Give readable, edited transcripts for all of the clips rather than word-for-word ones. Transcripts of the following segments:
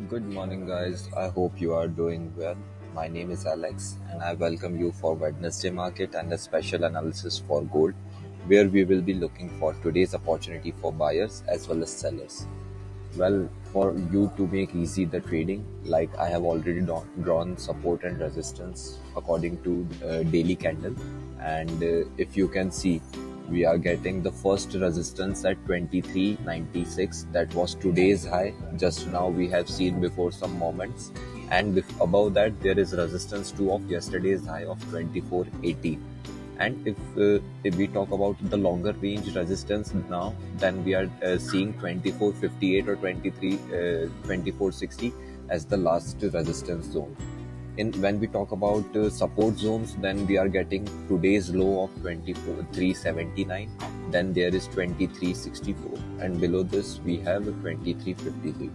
Good morning, guys. I hope you are doing well. My name is Alex, and I welcome you for Wednesday Market and a special analysis for gold, where we will be looking for today's opportunity for buyers as well as sellers. Well, for you to make easy the trading, like I have already drawn support and resistance according to daily candle, and if you can see, we are getting the first resistance at 23.96. That was today's high. Just now we have seen before some moments, and above that there is resistance too of yesterday's high of 24.80. And if we talk about the longer range resistance now, then we are seeing 2458 or 2460 as the last resistance zone. In when we talk about support zones, then we are getting today's low of 24379. Then there is 2364, and below this we have 2353.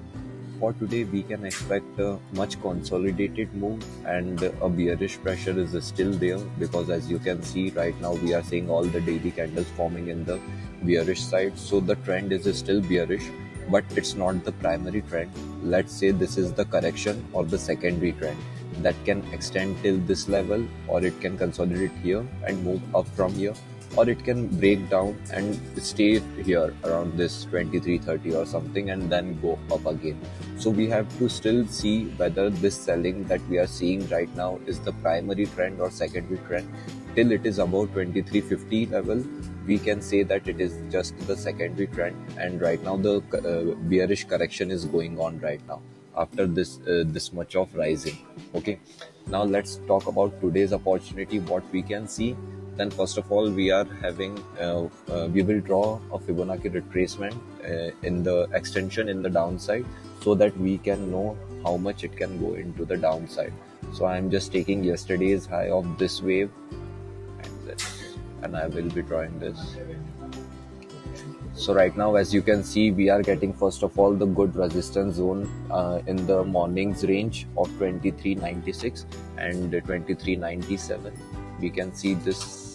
For today, we can expect a much consolidated move, and a bearish pressure is still there, because as you can see right now, we are seeing all the daily candles forming in the bearish side. So the trend is still bearish, but it's not the primary trend. Let's say this is the correction or the secondary trend that can extend till this level, or it can consolidate here and move up from here, or it can break down and stay here around this 2330 or something and then go up again. So we have to still see whether this selling that we are seeing right now is the primary trend or secondary trend. Till it is about 2350 level, we can say that it is just the secondary trend, and right now the bearish correction is going on right now after this much of rising. Okay, now let's talk about today's opportunity, what we can see. Then first of all, we are having we will draw a Fibonacci retracement in the extension in the downside, so that we can know how much it can go into the downside. So I'm just taking yesterday's high of this wave and this, and I will be drawing this. So right now, as you can see, we are getting first of all the good resistance zone in the morning's range of 2396 and 2397. We can see this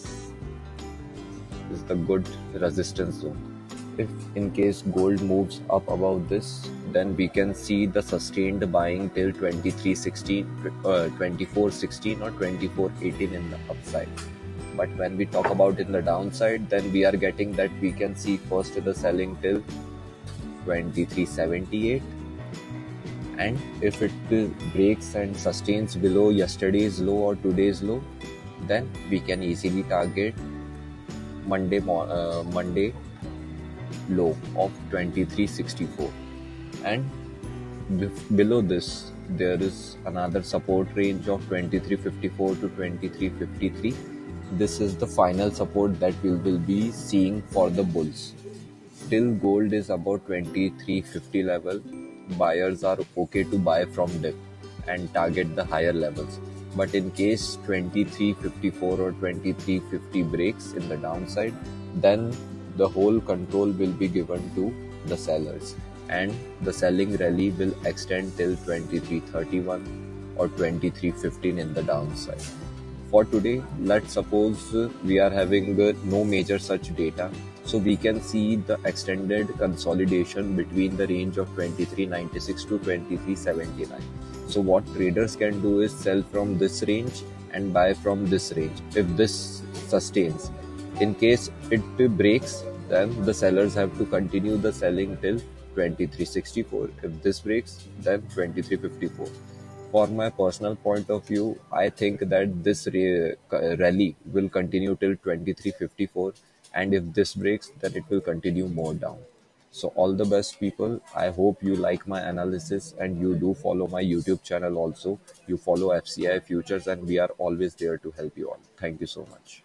is the good resistance zone. If in case gold moves up above this, then we can see the sustained buying till 2316, 2416 or 2418 in the upside. But when we talk about in the downside, then we are getting that we can see first the selling till 2378, and if it breaks and sustains below yesterday's low or today's low, then we can easily target Monday low of 2364, and below this there is another support range of 2354 to 2353. This is the final support that we will be seeing for the bulls. Till gold is about 2350 level, buyers are okay to buy from dip and target the higher levels. But in case 2354 or 2350 breaks in the downside, then the whole control will be given to the sellers, and the selling rally will extend till 2331 or 2315 in the downside. For today, let's suppose we are having no major such data, so we can see the extended consolidation between the range of 2396 to 2379. So what traders can do is sell from this range and buy from this range if this sustains. In case it breaks, then the sellers have to continue the selling till 2364. If this breaks, then 2354. For my personal point of view, I think that this rally will continue till 2354, and if this breaks, then it will continue more down. So all the best, people. I hope you like my analysis and you do follow my YouTube channel also. You follow FCI Futures, and we are always there to help you all. Thank you so much.